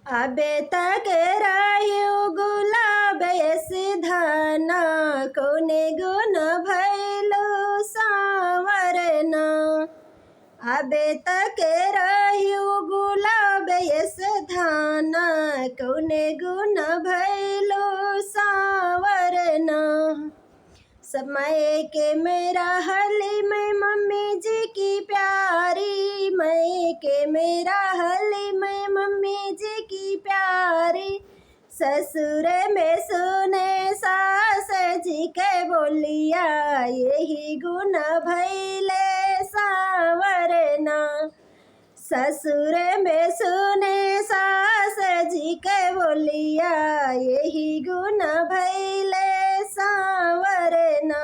अबे तक रह्यो गुलाब सिधाना, कौने गुण भैलो सांवरना। अबे तक रह्यो गुलाब सिधाना, कौने गुण भैलो सांवरना। समय के मेरा हली मैं मम्मी जी की प्यारी, मैं के मेरा हली मैं मम्मी जी की प्यारी। ससुर में सुने सास जी के बोलिया, यही गुण भैले सांवरना। ससुर में सुने सास जी के बोलिया, यही गुण भैले सांवरना।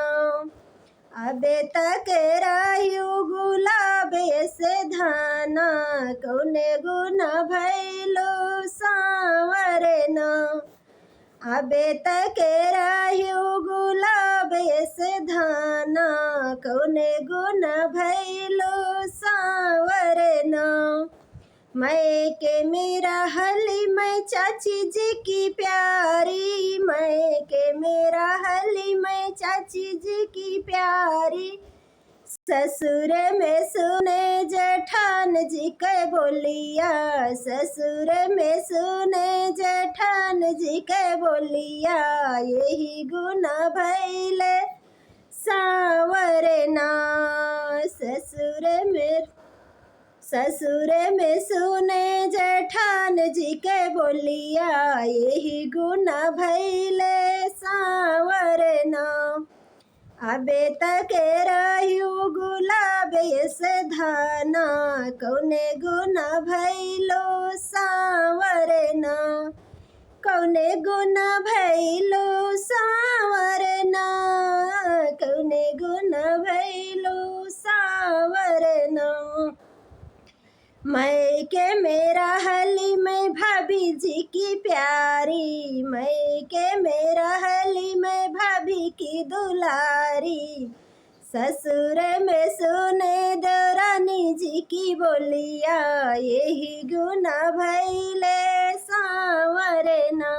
अबे तक रह्यो गुलाब सिधाना, कौने गुण भैलो सांवरना। अबे तक रह्यो गुलाब सिधाना, कौने गुण भैलो सांवरना। मैं के मेरा हली मैं चाची जी की प्यारी, मैं के मेरा हली मैं चाची जी की प्यारी। ससुर में सुने जेठान जी के बोलिया, ससुर में सुने जेठान जी के बोलिया, यही गुण भैले सांवरना। ससुर में सुने जेठान जी के बोलिया, यही गुण भैले सांवरना। अबे तक रह्यो गुलाब सिधाना, कौने गुण भैलो सांवरना। कौने गुण भैलो सांवरना, कौने गुण भैलो सांवरना। मैं के मेरा हली मैं भाभी जी की प्यारी, मैं के मेरा हली मैं भाभी की दुलारी। ससुर में सुने देवरानी जी की बोलिया, यही गुण भैले सांवरना।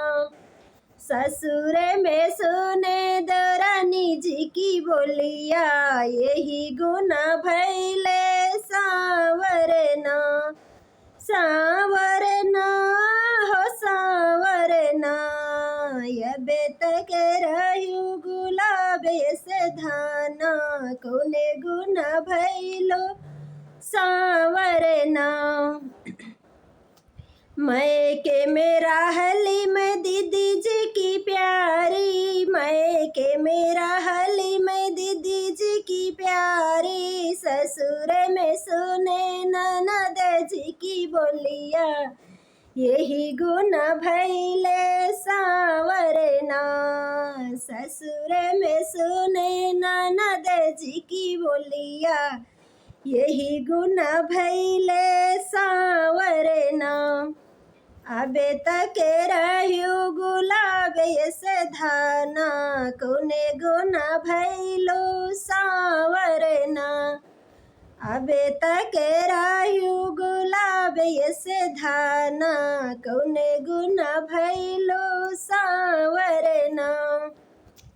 ससुर में सुने देवरानी जी की बोलिया, यही गुण भैले सांवरना। सांवरना हो सांवरना, अबे तक रह्यो गुलाब सिधाना, कौने गुण भैलो सांवरना। मैं के मेरा हली मैं दीदी जी की प्यारी, मैं के मेरा हली मैं दीदी जी की प्यारी। ससुर में सुने ननद जी की बोलिया, यही गुण भैले सांवरना। ससुर में सुने ननद जी की बोलिया, यही गुण भैले सांवरना। अबे तक रह्यो गुलाब सिधाना, कौने गुण भैलो सांवरना। अबे तक रह्यो गुलाब सिधाना, कौने गुण भैलो सांवरना।